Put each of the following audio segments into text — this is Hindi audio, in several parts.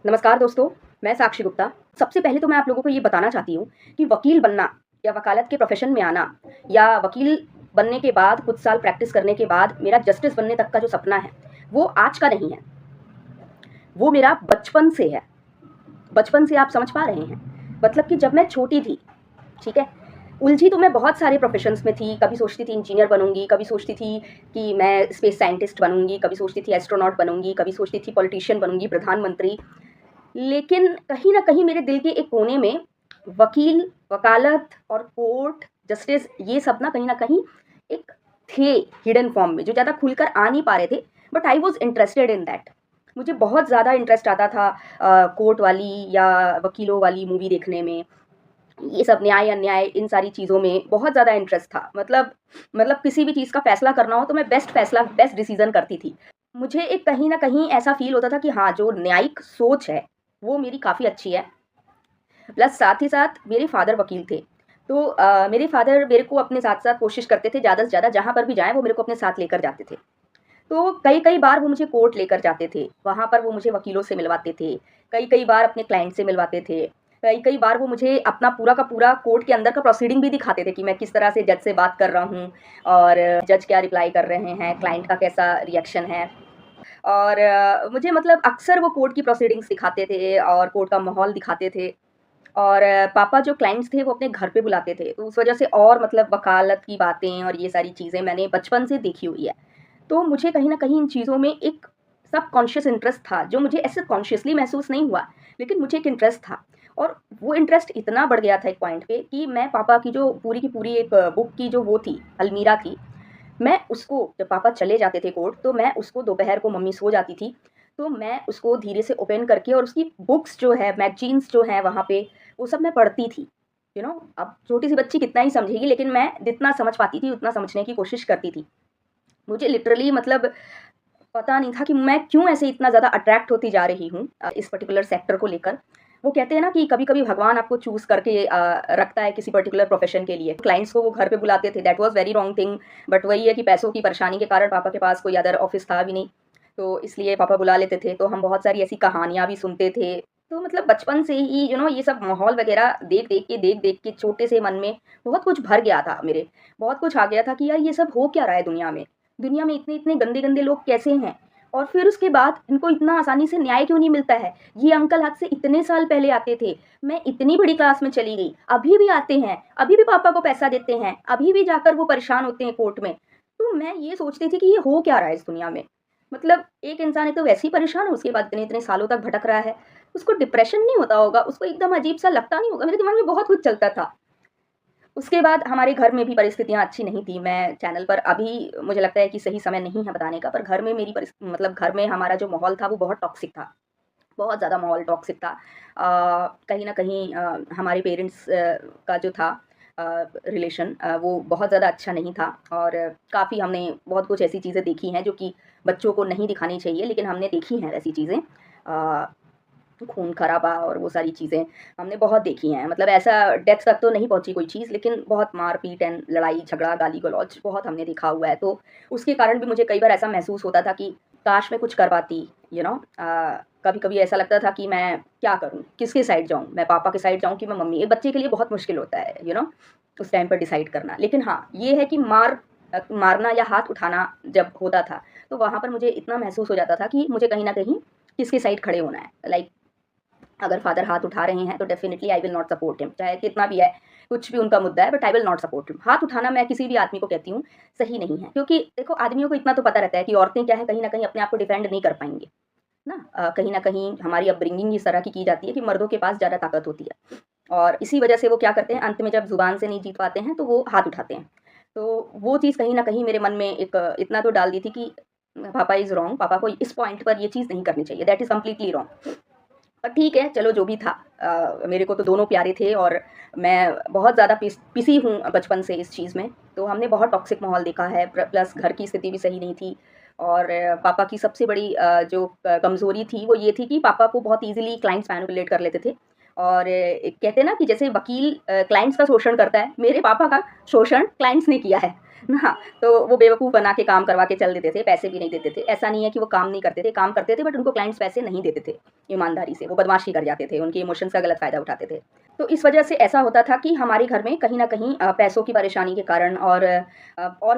नमस्कार दोस्तों, मैं साक्षी गुप्ता। सबसे पहले तो मैं आप लोगों को ये बताना चाहती हूँ कि वकील बनना या वकालत के प्रोफ़ेशन में आना या वकील बनने के बाद कुछ साल प्रैक्टिस करने के बाद मेरा जस्टिस बनने तक का जो सपना है, वो आज का नहीं है। वो मेरा बचपन से है। बचपन से आप समझ पा रहे हैं? मतलब कि जब मैं छोटी थी, ठीक है? उलझी तो मैं बहुत सारे प्रोफ़ेशंस में थी। कभी सोचती थी इंजीनियर बनूँगी, कभी सोचती थी कि मैं स्पेस साइंटिस्ट बनूँगी, कभी सोचती थी एस्ट्रोनॉट बनूँगी, कभी सोचती थी पॉलिटिशियन बनूँगी, प्रधानमंत्री। लेकिन कहीं न कहीं मेरे दिल के एक कोने में वकील, वकालत और कोर्ट, जस्टिस ये सब ना कहीं न कहीं एक थे हिडन फॉर्म में, जो ज़्यादा खुलकर आ नहीं पा रहे थे, but I was interested in that. मुझे बहुत ज़्यादा इंटरेस्ट आता था कोर्ट वाली या वकीलों वाली मूवी देखने में, ये सब न्याय-अन्याय इन सारी चीज़ों में बहुत ज़्यादा इंटरेस्ट था। मतलब किसी भी चीज़ का फ़ैसला करना हो तो मैं बेस्ट डिसीज़न करती थी। मुझे एक कहीं न कहीं ऐसा फ़ील होता था कि हाँ, जो न्यायिक सोच है, वो मेरी काफ़ी अच्छी है। प्लस साथ ही साथ मेरे फ़ादर वकील थे। तो मेरे फ़ादर मेरे को अपने साथ-साथ कोशिश करते थे ज़्यादा से ज़्यादा जहाँ पर भी जाएँ वो मेरे को अपने साथ लेकर जाते थे। तो कई-कई बार वो मुझे कोर्ट लेकर जाते थे। वहाँ पर वो मुझे वकीलों से मिलवाते थे। कई-कई बार अपने क्लाइंट से मिलवाते थे। कई-कई बार वो मुझे अपना पूरा का पूरा कोर्ट के अंदर का प्रोसीडिंग भी दिखाते थे कि मैं किस तरह से जज से बात कर रहा हूँ और जज क्या रिप्लाई कर रहे हैं, क्लाइंट का कैसा रिएक्शन है। और मुझे मतलब अक्सर वो कोर्ट की प्रोसीडिंग्स दिखाते थे और कोर्ट का माहौल दिखाते थे। और पापा जो क्लाइंट्स थे वो अपने घर पे बुलाते थे, तो उस वजह से और मतलब वकालत की बातें और ये सारी चीज़ें मैंने बचपन से देखी हुई है। तो मुझे कहीं न कहीं इन चीज़ों में एक सबकॉन्शियस इंटरेस्ट था, जो मुझे ऐसे कॉन्शियसली महसूस नहीं हुआ, लेकिन मुझे एक इंटरेस्ट था। और वो इंटरेस्ट इतना बढ़ गया था एक पॉइंट पे कि मैं पापा की जो पूरी की पूरी एक बुक की जो वो थी, अलमीरा थी, मैं उसको जब पापा चले जाते थे कोर्ट, तो मैं उसको दोपहर को मम्मी सो जाती थी, तो मैं उसको धीरे से ओपन करके और उसकी बुक्स जो है, मैगज़ीन्स जो हैं वहाँ पे, वो सब मैं पढ़ती थी। अब छोटी-सी बच्ची कितना ही समझेगी, लेकिन मैं जितना समझ पाती थी, उतना समझने की कोशिश करती थी। मुझे लिटरली मतलब पता नहीं था कि मैं क्यों ऐसे इतना ज़्यादा अट्रैक्ट होती जा रही हूँ इस पर्टिकुलर सेक्टर को लेकर। वो कहते हैं ना कि कभी-कभी भगवान आपको चूज़ करके रखता है किसी पर्टिकुलर प्रोफ़ेशन के लिए। क्लाइंट्स को वो घर पे बुलाते थे, that was very wrong thing, but वही है कि पैसों की परेशानी के कारण पापा के पास कोई अदर ऑफ़िस था भी नहीं, तो इसलिए पापा बुला लेते थे। तो हम बहुत सारी ऐसी कहानियाँ भी सुनते थे। तो मतलब बचपन से ही ये सब माहौल वग़ैरह देख-देख के छोटे से मन में बहुत कुछ भर गया था मेरे। बहुत कुछ आ गया था कि यार ये सब हो क्या रहा है दुनिया में? दुनिया में इतने-इतने गंदे-गंदे लोग कैसे हैं? और फिर उसके बाद इनको इतना आसानी से न्याय क्यों नहीं मिलता है? ये अंकल आज से इतने साल पहले आते थे, मैं इतनी बड़ी क्लास में चली गई, अभी भी आते हैं, अभी भी पापा को पैसा देते हैं, अभी भी जाकर वो परेशान होते हैं कोर्ट में। तो मैं ये सोचती थी कि ये हो क्या रहा है इस दुनिया में? मतलब एक इंसान है तो वैसे ही परेशान है, उसके बाद इतने-इतने सालों तक भटक रहा है। उसको डिप्रेशन नहीं होता होगा, उसको एकदम अजीब-सा लगता नहीं होगा? मेरे दिमाग में बहुत कुछ चलता था। उसके बाद हमारे घर में भी परिस्थितियाँ अच्छी नहीं थी। मैं चैनल पर अभी मुझे लगता है कि सही समय नहीं है बताने का, पर घर में मेरी मतलब घर में हमारा जो माहौल था वो बहुत टॉक्सिक था। बहुत ज़्यादा माहौल टॉक्सिक था। कहीं न कहीं हमारे पेरेंट्स का जो था रिलेशन वो बहुत ज़्यादा अच्छा नहीं था और काफ़ी हमने बहुत कुछ ऐसी चीज़ें देखी हैं जो कि बच्चों को नहीं दिखानी चाहिए, लेकिन हमने देखी हैं वैसी चीज़ें। अ खून-खराबा और वो सारी चीज़ें हमने बहुत देखी हैं। मतलब ऐसा डेथ तक तो नहीं पहुँची कोई चीज़, लेकिन बहुत मार-पीट एंड लड़ाई-झगड़ा, गाली-गलौज बहुत हमने देखा हुआ है। तो उसके कारण भी मुझे कई बार ऐसा महसूस होता था कि काश मैं कुछ कर पाती, कभी-कभी ऐसा लगता था कि मैं क्या करूँ? किसके साइड जाऊँ? मैं पापा के साइड जाऊँ कि मैं मम्मी? एक बच्चे के लिए बहुत मुश्किल होता है, उस टाइम पर डिसाइड करना। लेकिन हाँ, ये है कि मारना या हाथ उठाना जब होता था, तो वहाँ पर मुझे इतना महसूस हो जाता था कि मुझे कहीं न कहीं किसके साइड खड़े होना है। लाइक अगर फादर हाथ उठा रहे हैं तो definitely I will not support him, चाहे कितना भी है, कुछ भी उनका मुद्दा है, but I will not support him. हाथ उठाना मैं किसी भी आदमी को कहती हूँ सही नहीं है, क्योंकि देखो आदमियों को इतना तो पता रहता है कि औरतें क्या है, कहीं न कहीं अपने आप को डिफेंड नहीं कर पाएँगी, ना? कहीं न कहीं हमारी अपब्रिंगिंग इस तरह की जाती है कि मर्दों के पास ज़्यादा ताकत होती है और इसी वजह से वो क्या करते हैं, अंत में जब ज़ुबान से नहीं जीत पाते हैं तो वो हाथ उठाते हैं। तो वो चीज़ कहीं न कहीं मेरे मन में एक इतना तो डाल दी थी कि पापा इज़ रॉन्ग, पापा को इस पॉइंट पर ये चीज़ नहीं करनी चाहिए, दैट इज़ कंप्लीटली रॉन्ग। पर ठीक है, चलो जो भी था मेरे को तो दोनों प्यारे थे और मैं बहुत ज़्यादा पिसी हूँ बचपन से इस चीज़ में। तो हमने बहुत टॉक्सिक माहौल देखा है, प्लस घर की स्थिति भी सही नहीं थी और पापा की सबसे बड़ी जो कमज़ोरी थी वो ये थी कि पापा को बहुत ईज़िली क्लाइंट्स मैनिपुलेट कर लेते थे और कहते हैं ना कि जैसे वकील क्लाइंट्स का शोषण करता है, मेरे पापा का शोषण क्लाइंट्स ने किया है। ना, तो वो बेवकूफ़ बना के काम करवा के चल देते थे, पैसे भी नहीं देते थे। ऐसा नहीं है कि वो काम नहीं करते थे, काम करते थे, बट उनको क्लाइंट्स पैसे नहीं देते थे ईमानदारी से, वो बदमाशी कर जाते थे, उनके इमोशंस का गलत फ़ायदा उठाते थे। तो इस वजह से ऐसा होता था कि हमारे घर में कहीं न कहीं पैसों की परेशानी के कारण और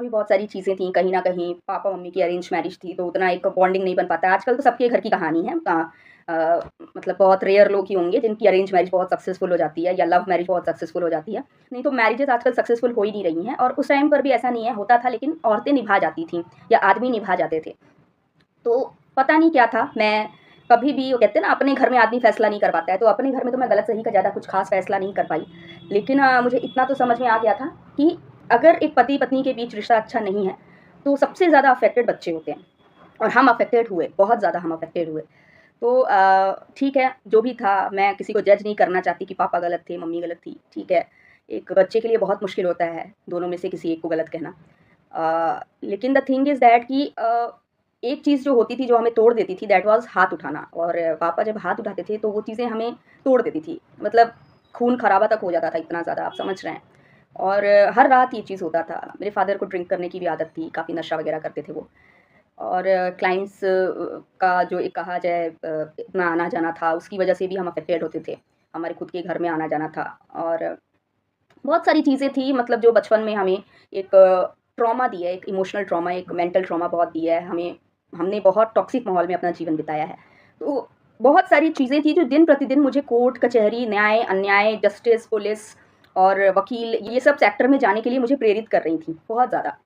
भी बहुत सारी चीज़ें थीं, कहीं न कहीं पापा-मम्मी की अरेंज मैरिज थी, तो उतना एक बॉन्डिंग नहीं बन पाता। आजकल तो सबके घर की कहानी है, मतलब बहुत रेयर लोग ही होंगे जिनकी अरेंज मैरिज बहुत सक्सेसफुल हो जाती है या लव मैरिज बहुत सक्सेसफुल हो जाती है। नहीं तो मैरिजेज़ आजकल सक्सेसफुल हो ही नहीं रही हैं, और उस टाइम पर भी ऐसा नहीं है, होता था, लेकिन औरतें निभा जाती थीं या आदमी निभा जाते थे। तो पता नहीं क्या था, मैं कभी भी, वो कहते हैं ना, अपने घर में आदमी फ़ैसला नहीं कर पाता है, तो अपने घर में तो मैं गलत-सही का ज़्यादा कुछ ख़ास फ़ैसला नहीं कर पाई। लेकिन मुझे इतना तो समझ में आ गया था कि अगर एक पति-पत्नी के बीच रिश्ता अच्छा नहीं है, तो सबसे ज़्यादा अफ़ेक्टेड बच्चे होते हैं, और हम अफ़ेक्टेड हुए, बहुत ज़्यादा हम अफ़ेक्टेड हुए। तो ठीक है, जो भी था, मैं किसी को जज नहीं करना चाहती कि पापा गलत थे, मम्मी गलत थी, ठीक है। एक बच्चे के लिए बहुत मुश्किल होता है, दोनों में से किसी एक को गलत कहना। लेकिन द थिंग इज़ दैट कि एक चीज़ जो होती थी, जो हमें तोड़ देती थी, दैट वाज़ हाथ उठाना, और पापा जब हाथ उठाते थे, तो वो चीज़ें हमें तोड़ देती थी। मतलब खून खराबा तक हो जाता था, इतना ज़्यादा, आप समझ रहे हैं। और हर रात ये चीज़ होता था। मेरे फ़ादर को ड्रिंक करने की भी आदत थी, काफ़ी नशा वग़ैरह करते थे वो। और क्लाइंट्स का जो एक कहा जाए इतना आना-जाना था, उसकी वजह से भी हम अफ़ेक्टेड होते थे। हमारे खुद के घर में आना-जाना था, और बहुत सारी चीज़ें थी, मतलब जो बचपन में हमें एक ट्रॉमा दिया है, एक इमोशनल ट्रॉमा, एक मेंटल ट्रॉमा बहुत दिया है हमें। हमने बहुत टॉक्सिक माहौल में अपना जीवन बिताया है। तो बहुत सारी चीज़ें थी जो दिन-प्रतिदिन मुझे कोर्ट, कचहरी, न्याय, अन्याय, जस्टिस, पुलिस और वकील, ये सब सेक्टर में जाने के लिए मुझे प्रेरित कर रही थी, बहुत ज़्यादा।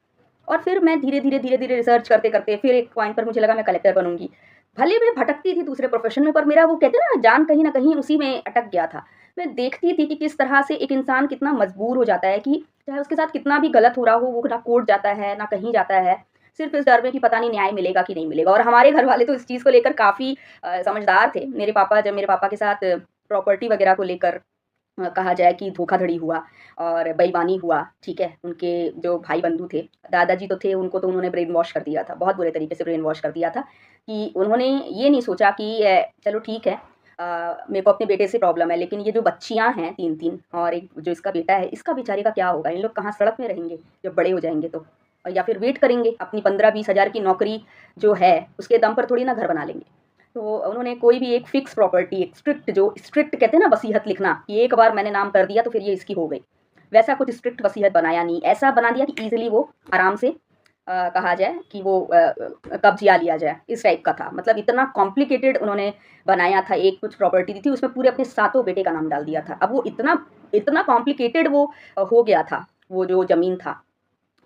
और फिर मैं धीरे-धीरे रिसर्च करते-करते फिर एक पॉइंट पर मुझे लगा मैं कलेक्टर बनूँगी। भले मैं भटकती थी दूसरे प्रोफ़ेशन में, पर मेरा, वो कहते हैं ना, जान कहीं न कहीं उसी में अटक गया था। मैं देखती थी कि किस तरह से एक इंसान कितना मजबूर हो जाता है कि चाहे उसके साथ कितना भी गलत हो रहा हो, वो ना कोर्ट जाता है, ना कहीं जाता है, सिर्फ़ इस डर में कि पता नहीं न्याय मिलेगा कि नहीं मिलेगा। और हमारे घर वाले तो इस चीज़ को लेकर काफ़ी समझदार थे। जब मेरे पापा के साथ प्रॉपर्टी वग़ैरह को लेकर कहा जाए कि धोखाधड़ी हुआ और बेईमानी हुआ, ठीक है? उनके जो भाई-बंधु थे, दादाजी तो थे, उनको तो उन्होंने ब्रेन वॉश कर दिया था, बहुत बुरे तरीके से ब्रेन वॉश कर दिया था कि उन्होंने ये नहीं सोचा कि चलो ठीक है, मेरे को अपने बेटे से प्रॉब्लम है, लेकिन ये जो बच्चियाँ हैं 3-3 और एक जो इसका बेटा है, इसका बेचारे का क्या होगा? इन लोग कहाँ सड़क में रहेंगे जब बड़े हो जाएँगे तो? या फिर वेट करेंगे, अपनी 15-20 हज़ार की नौकरी जो है, उसके दम पर थोड़ी ना घर बना लेंगे। तो उन्होंने कोई भी एक फिक्स प्रॉपर्टी, एक स्ट्रिक्ट कहते हैं ना वसीयत लिखना, कि एक बार मैंने नाम कर दिया तो फिर ये इसकी हो गई। वैसा कुछ स्ट्रिक्ट वसीयत बनाया नहीं, ऐसा बना दिया कि ईज़िली वो आराम से कहा जाए कि वो कब्ज़िया लिया जाए, इस टाइप का था। मतलब इतना कॉम्प्लिकेटेड उन्होंने बनाया था, एक कुछ प्रॉपर्टी दी थी, उसमें पूरे अपने सातों बेटे का नाम डाल दिया था। अब वो इतना इतना कॉम्प्लिकेटेड वो हो गया था, वो जो ज़मीन था,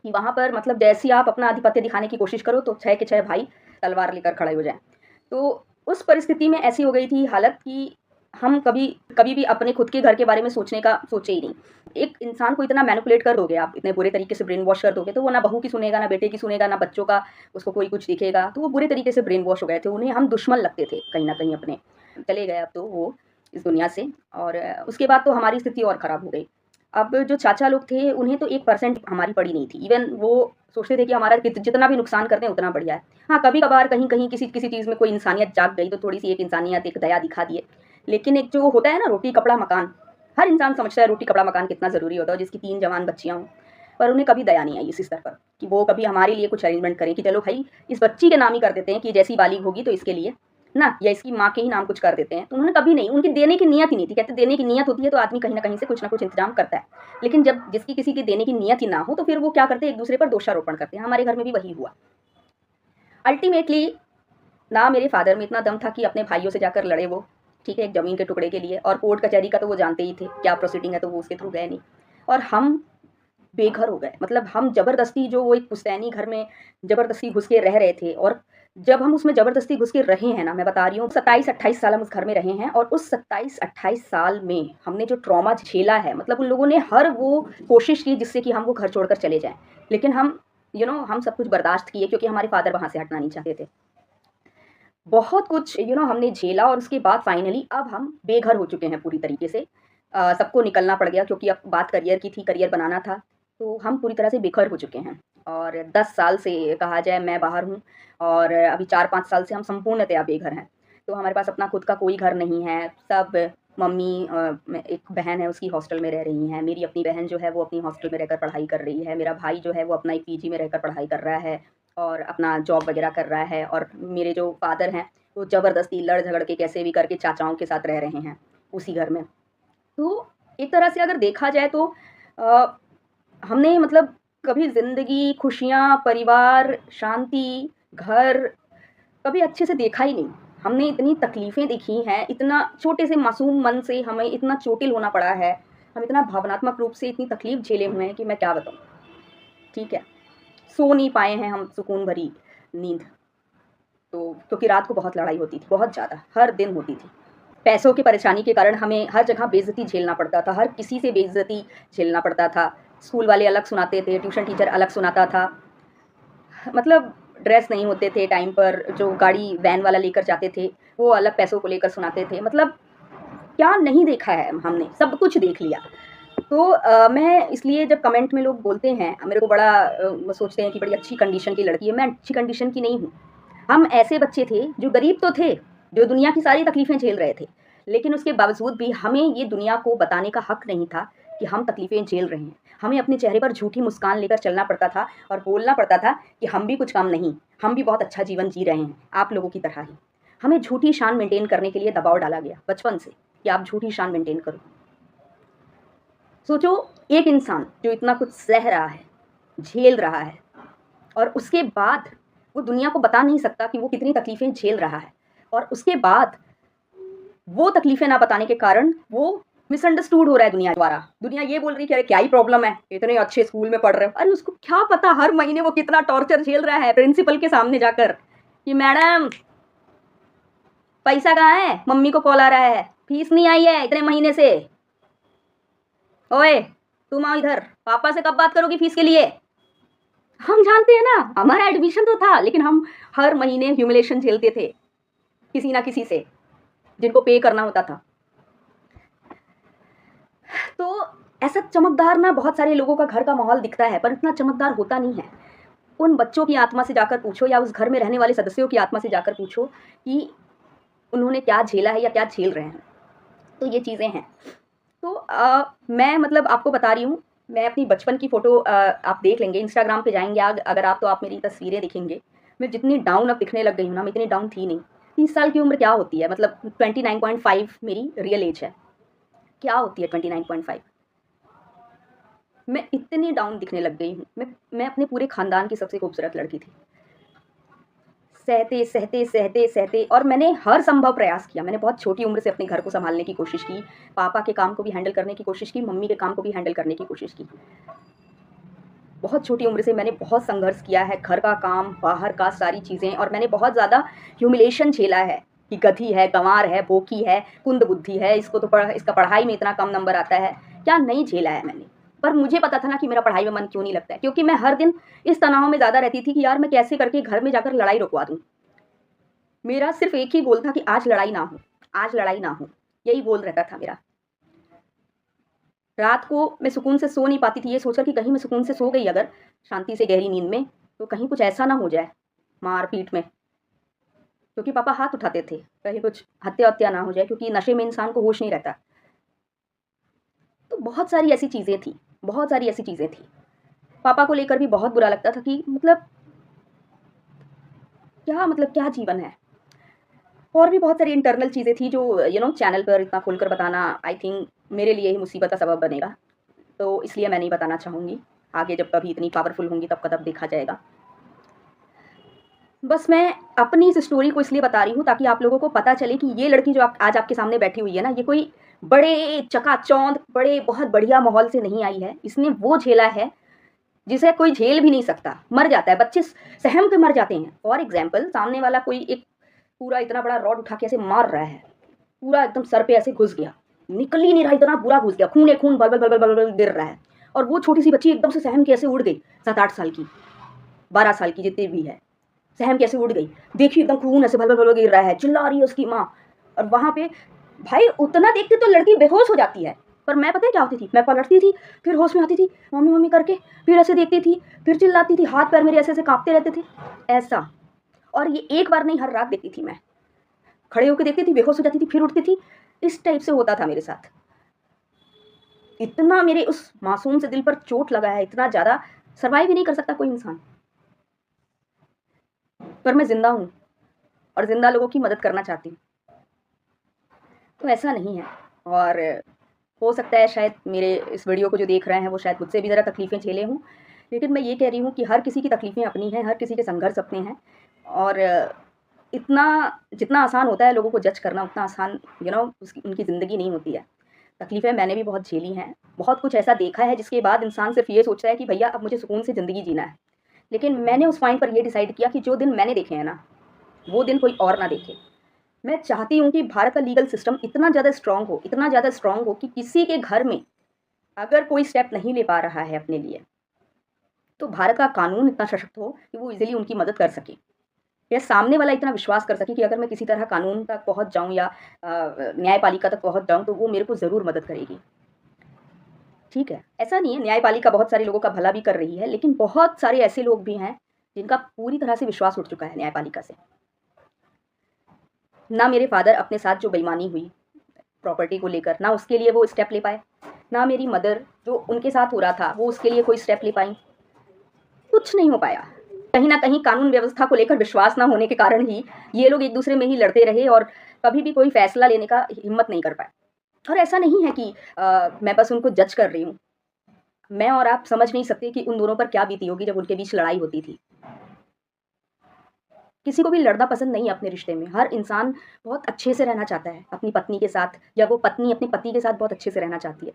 कि वहाँ पर मतलब जैसे ही आप अपना आधिपत्य दिखाने की कोशिश करो, तो 6 के 6 भाई तलवार लेकर खड़े हो जाएँ। तो उस परिस्थिति में ऐसी हो गई थी हालत कि हम कभी कभी भी अपने खुद के घर के बारे में सोचने का सोचे ही नहीं। एक इंसान को इतना मैनिपुलेट कर दोगे आप, इतने बुरे तरीके से ब्रेन वॉश कर दोगे, तो वो ना बहू की सुनेगा, ना बेटे की सुनेगा, ना बच्चों का उसको कोई कुछ दिखेगा। तो वो बुरे तरीके से ब्रेन वॉश हो गए थे, उन्हें हम दुश्मन लगते थे कहीं न कहीं अपने। चले गए अब तो वो इस दुनिया से, और उसके बाद तो हमारी स्थिति और ख़राब हो गई। अब जो चाचा लोग थे, उन्हें तो 1% हमारी पड़ी नहीं थी। इवन वो सोचते थे कि हमारा जितना भी नुकसान कर दें उतना बढ़िया है। हाँ, कभी-कभार कहीं-कहीं किसी चीज़ में कोई इंसानियत जाग गई तो थोड़ी-सी एक इंसानियत, एक दया दिखा दिए। लेकिन एक जो होता है ना, रोटी, कपड़ा, मकान, हर इंसान समझता है रोटी, कपड़ा, मकान कितना ज़रूरी होता है, जिसकी 3 जवान बच्चियाँ हों। पर उन्हें कभी दया नहीं आई इस स्तर पर कि वो कभी हमारे लिए कुछ अरेंजमेंट करें कि चलो भई इस बच्ची के नाम ही कर देते हैं कि जैसी बालिग होगी तो इसके लिए ना, या इसकी माँ के ही नाम कुछ कर देते हैं। तो उन्होंने कभी नहीं, उनकी देने की नीयत ही नहीं थी। कहते देने की नीयत होती है तो आदमी कहीं न कहीं से कुछ न कुछ इंतज़ाम करता है। लेकिन जब जिसकी किसी की देने की नीयत ही ना हो, तो फिर वो क्या करते हैं, एक-दूसरे पर दोषारोपण करते हैं। हमारे घर में भी वही हुआ। अल्टीमेटली ना मेरे फ़ादर में इतना दम था कि अपने भाइयों से जाकर लड़े वो, ठीक है, एक ज़मीन के टुकड़े के लिए, और कोर्ट कचहरी का तो वो जानते ही थे, क्या प्रोसीडिंग है, तो वो उसके थ्रू गए नहीं। और हम बेघर हो गए। मतलब हम ज़बरदस्ती, जो वो एक पुश्तैनी घर में ज़बरदस्ती घुस के रह रहे थे, और जब हम उसमें ज़बरदस्ती घुस के रहे हैं ना, मैं बता रही हूँ 27-28 साल हम उस घर में रहे हैं, और उस 27-28 साल में हमने जो ट्रॉमा झेला है, मतलब उन लोगों ने हर वो कोशिश की जिससे कि हम वो घर छोड़कर चले जाएँ। लेकिन हम हम सब कुछ बर्दाश्त किए, क्योंकि हमारे फ़ादर वहाँ से हटना नहीं चाहते थे। बहुत कुछ हमने झेला, और उसके बाद फाइनली अब हम बेघर हो चुके हैं पूरी तरीके से। सबको निकलना पड़ गया, क्योंकि अब बात करियर की थी, करियर बनाना था, तो हम पूरी तरह से बेघर हो चुके हैं। और 10 साल से कहा जाए मैं बाहर हूँ, और अभी 4-5 साल से हम संपूर्णतया बेघर हैं। तो हमारे पास अपना खुद का कोई घर नहीं है, सब मम्मी एक बहन है उसकी हॉस्टल में रह रही हैं, मेरी अपनी बहन जो है वो अपनी हॉस्टल में रहकर पढ़ाई कर रही है, मेरा भाई जो है वो अपना एक पीजी में रहकर पढ़ाई कर रहा है और अपना जॉब वगैरह कर रहा है, और मेरे जो फादर हैं वो ज़बरदस्ती लड़ झगड़ के कैसे भी करके चाचाओं के साथ रह रहे हैं उसी घर में। तो एक तरह से अगर देखा जाए तो अ, हमने मतलब कभी ज़िंदगी, खुशियाँ, परिवार, शांति, घर कभी अच्छे से देखा ही नहीं। हमने इतनी तकलीफ़ें देखी हैं, इतना छोटे से मासूम मन से हमें इतना चोटिल होना पड़ा है, हम इतना भावनात्मक रूप से इतनी तकलीफ़ झेले हुए हैं कि मैं क्या बताऊँ, ठीक है। सो नहीं पाए हैं हम सुकून भरी नींद, तो क्योंकि रात को बहुत लड़ाई होती थी, बहुत ज़्यादा, हर दिन होती थी। पैसों की परेशानी के कारण हमें हर जगह बेइज़्ज़ती झेलना पड़ता था, हर किसी से बेइज़्ज़ती झेलना पड़ता था। स्कूल वाले अलग सुनाते थे, ट्यूशन टीचर अलग सुनाता था। मतलब ड्रेस नहीं होते थे टाइम पर, जो गाड़ी वैन वाला लेकर जाते थे, वो अलग पैसों को लेकर सुनाते थे। मतलब क्या नहीं देखा है हमने, सब कुछ देख लिया। तो मैं इसलिए जब कमेंट में लोग बोलते हैं, मेरे को बड़ा वो सोचते हैं कि बड़ी अच्छी कंडीशन की लड़की है, मैं अच्छी कंडीशन की नहीं हूँ। हम ऐसे बच्चे थे जो गरीब तो थे, जो दुनिया की सारी तकलीफ़ें झेल रहे थे, लेकिन उसके बावजूद भी हमें ये दुनिया को बताने का हक नहीं था कि हम तकलीफ़ें झेल रहे हैं। हमें अपने चेहरे पर झूठी मुस्कान लेकर चलना पड़ता था और बोलना पड़ता था कि हम भी कुछ कम नहीं, हम भी बहुत अच्छा जीवन जी रहे हैं, आप लोगों की तरह ही। हमें झूठी शान मेंटेन करने के लिए दबाव डाला गया बचपन से कि आप झूठी शान मेंटेन करो। सोचो, एक इंसान जो इतना कुछ सह रहा है, झेल रहा है, और उसके बाद वो दुनिया को बता नहीं सकता कि वो कितनी तकलीफ़ें झेल रहा है, और उसके बाद वो तकलीफ़ें ना बताने के कारण वो मिसअंडरस्टूड हो रहा है दुनिया द्वारा। दुनिया ये बोल रही है कि अरे क्या ही प्रॉब्लम है, इतने अच्छे स्कूल में पढ़ रहे हो। अरे उसको क्या पता हर महीने वो कितना टॉर्चर झेल रहा है प्रिंसिपल के सामने जाकर कि मैडम पैसा कहाँ है, मम्मी को कॉल आ रहा है, फीस नहीं आई है इतने महीने से। ओए तुम आओ इधर, पापा से कब बात करोगी फीस के लिए। हम जानते हैं ना, हमारा एडमिशन तो था, लेकिन हम हर महीने ह्यूमिलेशन झेलते थे किसी ना किसी से, जिनको पे करना होता था। तो ऐसा चमकदार ना बहुत सारे लोगों का घर का माहौल दिखता है, पर इतना चमकदार होता नहीं है। उन बच्चों की आत्मा से जाकर पूछो, या उस घर में रहने वाले सदस्यों की आत्मा से जाकर पूछो कि उन्होंने क्या झेला है या क्या झेल रहे हैं। तो ये चीज़ें हैं। तो मैं मतलब आपको बता रही हूँ, मैं अपनी बचपन की फ़ोटो आप देख लेंगे, इंस्टाग्राम पे जाएँगे अगर आप, तो आप मेरी तस्वीरें दिखेंगे। मैं जितनी डाउन अब दिखने लग गई हूँ ना, मैं इतनी डाउन थी नहीं। 30 साल की उम्र क्या होती है, मतलब 29.5 मेरी रियल एज है। क्या होती है 29.5? मैं इतनी डाउन दिखने लग गई हूँ। मैं अपने पूरे ख़ानदान की सबसे खूबसूरत लड़की थी। सहते, सहते, सहते, सहते, और मैंने हर संभव प्रयास किया। मैंने बहुत छोटी उम्र से अपने घर को सँभालने की कोशिश की, पापा के काम को भी हैंडल करने की कोशिश की, मम्मी के काम को भी हैंडल करने की कोशिश की। बहुत छोटी उम्र से मैंने बहुत संघर्ष किया है, घर का काम, बाहर का सारी चीज़ें, और मैंने बहुत ज़्यादा ह्यूमिलेशन झेला है कि गधी है, गँवार है, बोकी है, कुंद बुद्धि है, इसको तो इसका पढ़ाई में इतना कम नंबर आता है। क्या नहीं झेला है मैंने। पर मुझे पता था ना कि मेरा पढ़ाई में मन क्यों नहीं लगता है, क्योंकि मैं हर दिन इस तनाव में ज़्यादा रहती थी कि यार मैं कैसे करके घर में जाकर लड़ाई रुकवा दूँ। मेरा सिर्फ़ एक ही गोल था कि आज लड़ाई ना हो, आज लड़ाई ना हो, यही गोल रहता था मेरा। रात को मैं सुकून से सो नहीं पाती थी, ये सोचकर कि कहीं मैं सुकून से सो गई अगर शांति से गहरी नींद में, तो कहीं कुछ ऐसा ना हो जाए मार-पीट में, क्योंकि पापा हाथ उठाते थे, कहीं कुछ हत्या-वत्या ना हो जाए, क्योंकि नशे में इंसान को होश नहीं रहता। तो बहुत सारी ऐसी चीज़ें थी, बहुत सारी ऐसी चीज़ें थी। पापा को लेकर भी बहुत बुरा लगता था कि मतलब क्या जीवन है। और भी बहुत सारी इंटरनल चीज़ें थी जो चैनल पर इतना खुलकर बताना आई थिंक मेरे लिए ही मुसीबत का सबब बनेगा। तो इसलिए मैं नहीं बताना चाहूँगी। आगे जब कभी इतनी पावरफुल होंगी तब का तब देखा जाएगा। बस मैं अपनी इस स्टोरी को इसलिए बता रही हूँ ताकि आप लोगों को पता चले कि ये लड़की जो आज आपके सामने बैठी हुई है ना, ये कोई बड़े चकाचौंध, बड़े बहुत बढ़िया माहौल से नहीं आई है। इसने वो झेला है जिसे कोई झेल भी नहीं सकता, मर जाता है। बच्चे सहम के मर जाते हैं। फॉर एग्ज़ाम्पल, सामने वाला कोई एक पूरा इतना बड़ा रॉड उठा के ऐसे मार रहा है, पूरा एकदम सर पे ऐसे घुस गया, निकल ही नहीं रहा, इतना बुरा घुस गया, खून खून बल बल बल बल बल गिर रहा है, और वो छोटी सी बच्ची एकदम से सहम के ऐसे उड़ गई, 7-8 साल की, 12 साल की जितनी भी है, सहम के ऐसे उड़ गई। देखिए एकदम खून ऐसे भल भल भल गिर रहा है, चिल्ला रही है उसकी माँ। और वहाँ पे भाई उतना देखते तो लड़की बेहोश हो जाती है, पर मैं पता है क्या होती थी, मैं पलटती थी, फिर होश में आती थी, मम्मी मम्मी करके, फिर ऐसे देखती थी, फिर चिल्लाती थी, हाथ पैर मेरे ऐसे ऐसे कांपते रहते थे ऐसा। और ये एक बार नहीं, हर रात देखती थी मैं, खड़े होकर देखती थी, बेहोश हो जाती थी, फिर उठती थी, इस टाइप से होता था मेरे साथ। इतना मेरे उस मासूम से दिल पर चोट लगा है, इतना ज़्यादा सर्वाइव ही नहीं कर सकता कोई इंसान। पर मैं ज़िंदा हूँ और ज़िंदा लोगों की मदद करना चाहती हूँ। तो ऐसा नहीं है, और हो सकता है शायद मेरे इस वीडियो को जो देख रहे हैं वो शायद मुझसे भी ज़रा तकलीफ़ें झेले हों, लेकिन मैं ये कह रही हूँ कि हर किसी की तकलीफ़ें अपनी हैं, हर किसी के संघर्ष अपने हैं। और इतना जितना आसान होता है लोगों को जज करना, उतना आसान उसकी उनकी ज़िंदगी नहीं होती है। तकलीफ़ें मैंने भी बहुत झेली हैं, बहुत कुछ ऐसा देखा है जिसके बाद इंसान सिर्फ़ ये सोचता है कि भैया अब मुझे सुकून से ज़िंदगी जीना है। लेकिन मैंने उस पॉइंट पर ये डिसाइड किया कि जो दिन मैंने देखे हैं ना, वो दिन कोई और ना देखे। मैं चाहती हूँ कि भारत का लीगल सिस्टम इतना ज़्यादा स्ट्रॉन्ग हो, इतना ज़्यादा स्ट्रॉन्ग हो कि किसी के घर में अगर कोई स्टेप नहीं ले पा रहा है अपने लिए, तो भारत का कानून इतना सशक्त हो कि वो ईज़िली उनकी मदद कर सके। या सामने वाला इतना विश्वास कर सके कि अगर मैं किसी तरह कानून तक पहुँच जाऊँ या न्यायपालिका तक पहुँच जाऊँ, तो वो मेरे को ज़रूर मदद करेगी। ठीक है, ऐसा नहीं है, न्यायपालिका बहुत सारे लोगों का भला भी कर रही है, लेकिन बहुत सारे ऐसे लोग भी हैं जिनका पूरी तरह से विश्वास उठ चुका है न्यायपालिका से। ना मेरे फादर अपने साथ जो बेईमानी हुई प्रॉपर्टी को लेकर, ना उसके लिए वो स्टेप ले पाए, ना मेरी मदर जो उनके साथ हो रहा था वो उसके लिए कोई स्टेप ले पाई। कुछ नहीं हो पाया। कहीं न कहीं कानून व्यवस्था को लेकर विश्वास ना होने के कारण ही ये लोग एक-दूसरे में ही लड़ते रहे और कभी भी कोई फैसला लेने का हिम्मत नहीं कर पाए। और ऐसा नहीं है कि मैं बस उनको जज कर रही हूँ। मैं और आप समझ नहीं सकते कि उन दोनों पर क्या बीती होगी जब उनके बीच लड़ाई होती थी। किसी को भी लड़ना पसंद नहीं है अपने रिश्ते में। हर इंसान बहुत अच्छे से रहना चाहता है अपनी पत्नी के साथ, या वो पत्नी अपने पति के साथ बहुत अच्छे से रहना चाहती है।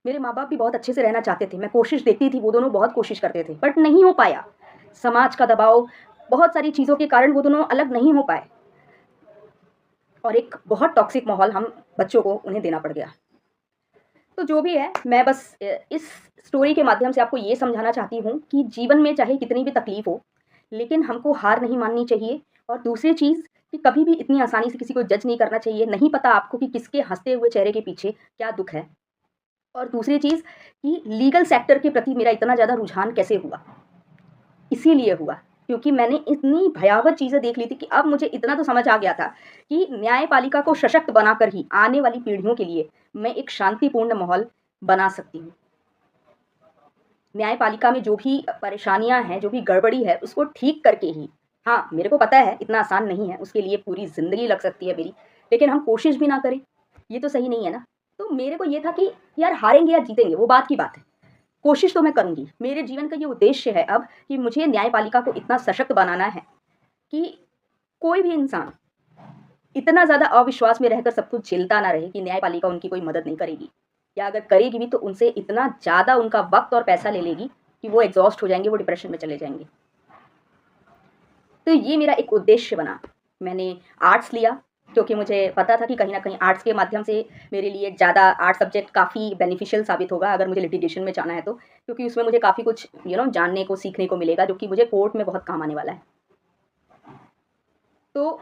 मेरे माँ-बाप भी बहुत अच्छे से रहना चाहते थे। मैं कोशिश देखती थी, वो दोनों बहुत कोशिश करते थे, बट नहीं हो पाया। समाज का दबाव, बहुत सारी चीज़ों के कारण वो दोनों अलग नहीं हो पाए और एक बहुत टॉक्सिक माहौल हम बच्चों को उन्हें देना पड़ गया। तो जो भी है, मैं बस इस स्टोरी के माध्यम से आपको ये समझाना चाहती हूँ कि जीवन में चाहे कितनी भी तकलीफ़ हो, लेकिन हमको हार नहीं माननी चाहिए। और दूसरी चीज़ कि कभी भी इतनी आसानी से किसी को जज नहीं करना चाहिए। नहीं पता आपको कि किसके हँसते हुए चेहरे के पीछे क्या दुःख है। और दूसरी चीज़ कि लीगल सेक्टर के प्रति मेरा इतना ज़्यादा रुझान कैसे हुआ? इसीलिए हुआ क्योंकि मैंने इतनी भयावह चीज़ें देख ली थी कि अब मुझे इतना तो समझ आ गया था कि न्यायपालिका को सशक्त बनाकर ही आने वाली पीढ़ियों के लिए मैं एक शांतिपूर्ण माहौल बना सकती हूँ। न्यायपालिका में जो भी परेशानियाँ हैं, जो भी गड़बड़ी है, उसको ठीक करके ही, हाँ, मेरे को पता है इतना आसान नहीं है, उसके लिए पूरी ज़िंदगी लग सकती है मेरी, लेकिन हम कोशिश भी ना करें, ये तो सही नहीं है ना। तो मेरे को ये था कि यार हारेंगे या जीतेंगे वो बात की बात है। कोशिश तो मैं करूँगी। मेरे जीवन का ये उद्देश्य है अब कि मुझे न्यायपालिका को इतना सशक्त बनाना है कि कोई भी इंसान इतना ज़्यादा अविश्वास में रहकर सब कुछ झेलता ना रहे कि न्यायपालिका उनकी कोई मदद नहीं करेगी, या अगर करेगी भी तो उनसे इतना ज़्यादा उनका वक़्त और पैसा ले लेगी कि वो एग्ज़ॉस्ट हो जाएँगे, वो डिप्रेशन में चले जाएँगे। तो ये मेरा एक उद्देश्य बना। मैंने आर्ट्स लिया क्योंकि मुझे पता था कि कहीं न कहीं आर्ट्स के माध्यम से मेरे लिए ज़्यादा आर्ट सब्जेक्ट काफ़ी बेनिफिशियल साबित होगा अगर मुझे लिटिगेशन में जाना है तो। क्योंकि उसमें मुझे काफ़ी कुछ जानने को, सीखने को मिलेगा जो कि मुझे कोर्ट में बहुत काम आने वाला है। तो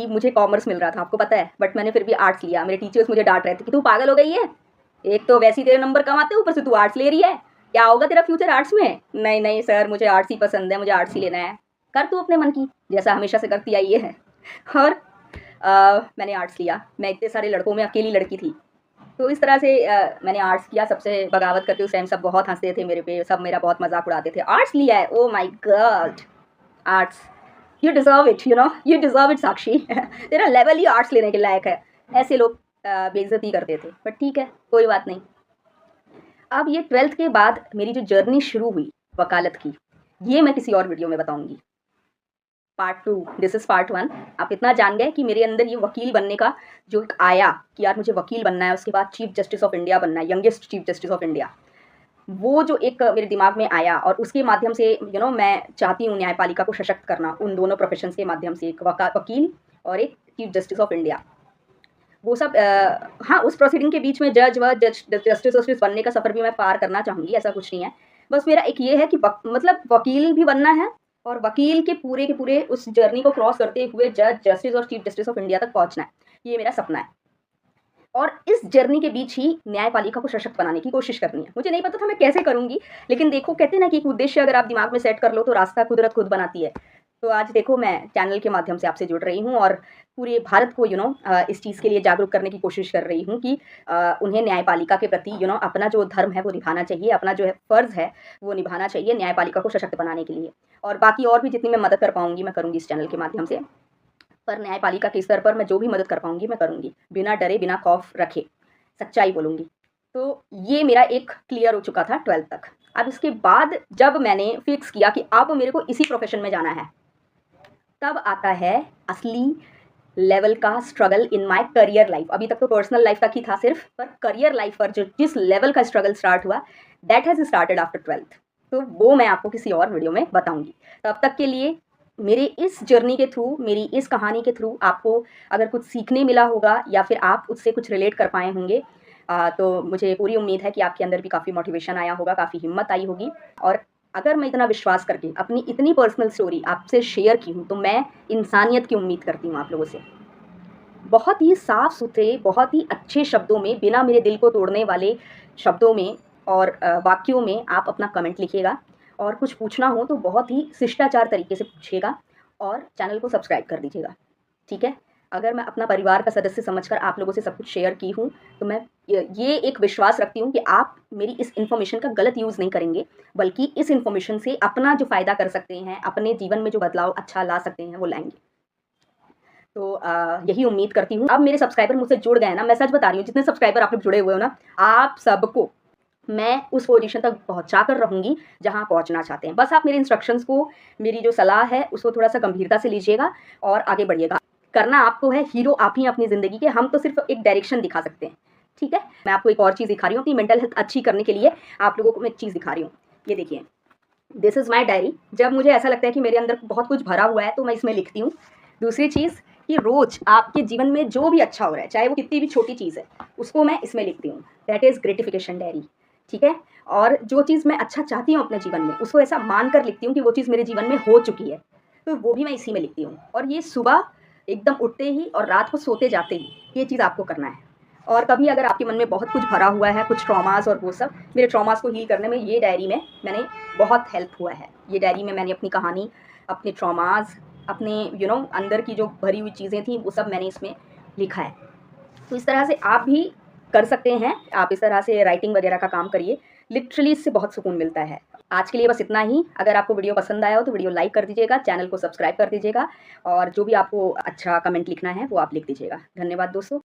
मुझे कॉमर्स मिल रहा था, आपको पता है, बट मैंने फिर भी आर्ट्स लिया। मेरे टीचर्स मुझे डाँट रहे थे कि तू पागल हो गई है? एक तो वैसे ही तेरे नंबर कम आते हैं, ऊपर से तू आर्ट्स ले रही है। क्या होगा तेरा फ्यूचर आर्ट्स में? नहीं, नहीं सर, मुझे आर्ट्स ही पसंद है, मुझे आर्ट्स ही लेना है। कर तू अपने मन की, जैसा हमेशा से करती आई है। और मैंने आर्ट्स लिया। मैं इतने सारे लड़कों में अकेली लड़की थी। तो इस तरह से मैंने आर्ट्स किया, सबसे बगावत करके। उस टाइम सब बहुत हँसते थे मेरे पे, सब मेरा बहुत मज़ाक उड़ाते थे। आर्ट्स लिया है? Oh my god! Arts, you deserve it, you deserve it Sakshi. तेरा लेवल ही आर्ट्स लेने के लायक है। ऐसे लोग बेइज़्ज़ती करते थे, बट ठीक है, कोई बात नहीं। अब ये 12th के बाद मेरी जो जर्नी शुरू हुई वकालत की, ये मैं किसी और वीडियो में बताऊँगी। Part 2, this is part 1। आप इतना जान गए कि मेरे अंदर ये वकील बनने का जो एक आया कि यार मुझे वकील बनना है, उसके बाद चीफ जस्टिस ऑफ इंडिया बनना है, youngest chief justice of India. वो जो एक मेरे दिमाग में आया और उसके माध्यम से मैं चाहती हूँ न्यायपालिका को सशक्त करना उन दोनों प्रोफेशंस के माध्यम से, एक वकील और एक चीफ जस्टिस ऑफ इंडिया। वो सब हाँ, उस प्रोसीडिंग के बीच में जस्टिस बनने का सफ़र भी मैं पार करना चाहूँगी, ऐसा कुछ नहीं है। बस मेरा एक ये है कि मतलब वकील भी बनना है और वकील के पूरे उस जर्नी को क्रॉस करते हुए जज, जस्टिस और चीफ जस्टिस ऑफ इंडिया तक पहुँचना है। ये मेरा सपना है। और इस जर्नी के बीच ही न्यायपालिका को सशक्त बनाने की कोशिश करनी है। मुझे नहीं पता था मैं कैसे करूँगी, लेकिन देखो, कहते हैं ना कि एक उद्देश्य अगर आप दिमाग में सेट कर लो तो रास्ता कुदरत खुद बनाती है। तो आज देखो मैं चैनल के माध्यम से आपसे जुड़ रही हूँ और पूरे भारत को इस चीज़ के लिए जागरूक करने की कोशिश कर रही हूँ कि उन्हें न्यायपालिका के प्रति अपना जो धर्म है वो निभाना चाहिए, अपना जो है फ़र्ज़ है वो निभाना चाहिए न्यायपालिका को सशक्त बनाने के लिए। और बाकी और भी जितनी मैं मदद कर पाऊँगी मैं करूँगी इस चैनल के माध्यम से। पर न्यायपालिका के स्तर पर मैं जो भी मदद कर पाऊँगी मैं करूँगी, बिना डरे, बिना खौफ रखे, सच्चाई बोलूँगी। तो ये मेरा एक क्लियर हो चुका था 12th तक। अब इसके बाद जब मैंने फिक्स किया कि अब मेरे को इसी प्रोफ़ेशन में जाना है, तब आता है असली लेवल का struggle in my career life. अभी तक तो पर्सनल लाइफ तक ही था सिर्फ, पर करियर लाइफ पर जो जिस लेवल का स्ट्रगल स्टार्ट हुआ, that has started after 12th। तो वो मैं आपको किसी और वीडियो में बताऊंगी। तब तक के लिए मेरे इस जर्नी के थ्रू, मेरी इस कहानी के थ्रू आपको अगर कुछ सीखने मिला होगा या फिर आप उससे कुछ रिलेट कर पाए होंगे, तो मुझे पूरी उम्मीद है कि आपके अंदर भी काफ़ी मोटिवेशन आया होगा, काफ़ी हिम्मत आई होगी। और अगर मैं इतना विश्वास करके अपनी इतनी पर्सनल स्टोरी आपसे शेयर की हूँ, तो मैं इंसानियत की उम्मीद करती हूँ आप लोगों से। बहुत ही साफ़ सुथरे, बहुत ही अच्छे शब्दों में, बिना मेरे दिल को तोड़ने वाले शब्दों में और वाक्यों में आप अपना कमेंट लिखिएगा। और कुछ पूछना हो तो बहुत ही शिष्टाचार तरीके से पूछिएगा और चैनल को सब्सक्राइब कर दीजिएगा, ठीक है? अगर मैं अपना परिवार का सदस्य समझकर आप लोगों से सब कुछ शेयर की हूँ, तो मैं ये एक विश्वास रखती हूँ कि आप मेरी इस इन्फॉर्मेशन का गलत यूज़ नहीं करेंगे, बल्कि इस इन्फॉर्मेशन से अपना जो फ़ायदा कर सकते हैं, अपने जीवन में जो बदलाव अच्छा ला सकते हैं, वो लाएँगे। तो यही उम्मीद करती हूँ। अब मेरे सब्सक्राइबर मुझसे जुड़ गए हैं ना, मैं सच बता रही हूँ, जितने सब्सक्राइबर आप लोग जुड़े हुए हो ना, आप सबको मैं उस पोजीशन तक पहुँचा कर रहूँगी जहाँ पहुँचना चाहते हैं। बस आप मेरे इंस्ट्रक्शंस को, मेरी जो सलाह है उसको थोड़ा-सा गंभीरता से लीजिएगा और आगे बढ़िएगा। करना आपको है, हीरो आप ही हैं अपनी ज़िंदगी के, हम तो सिर्फ़ एक डायरेक्शन दिखा सकते हैं, ठीक है? मैं आपको एक और चीज़ दिखा रही हूँ, अपनी मेंटल हेल्थ अच्छी करने के लिए आप लोगों को मैं एक चीज़ दिखा रही हूँ। ये देखिए, दिस इज़ माय डायरी। जब मुझे ऐसा लगता है कि मेरे अंदर बहुत कुछ भरा हुआ है, तो मैं इसमें लिखती हूँ। दूसरी चीज़ कि रोज़ आपके जीवन में जो भी अच्छा हो रहा है, चाहे वो कितनी भी छोटी चीज़ है, उसको मैं इसमें लिखती हूँ। दैट इज़ ग्रेटिफिकेशन डायरी, ठीक है? और जो चीज़ मैं अच्छा चाहती हूँ अपने जीवन में, उसको ऐसा मानकर लिखती हूँ कि वो चीज़ मेरे जीवन में हो चुकी है, तो वो भी मैं इसी में लिखती हूँ। और ये सुबह एकदम उठते ही और रात को सोते जाते ही, ये चीज़ आपको करना है। और कभी अगर आपके मन में बहुत कुछ भरा हुआ है, कुछ ट्रॉमास और वो सब, मेरे ट्रॉमास को हील करने में ये डायरी में मैंने बहुत हेल्प हुआ है। ये डायरी में मैंने अपनी कहानी, अपने ट्रॉमास, अपने अंदर की जो भरी हुई चीज़ें थी, वो सब मैंने इसमें लिखा है। तो इस तरह से आप भी कर सकते हैं। आप इस तरह से राइटिंग वगैरह का काम करिए, लिटरली इससे बहुत सुकून मिलता है। आज के लिए बस इतना ही। अगर आपको वीडियो पसंद आया हो तो वीडियो लाइक कर दीजिएगा, चैनल को सब्सक्राइब कर दीजिएगा और जो भी आपको अच्छा कमेंट लिखना है वो आप लिख दीजिएगा। धन्यवाद दोस्तों।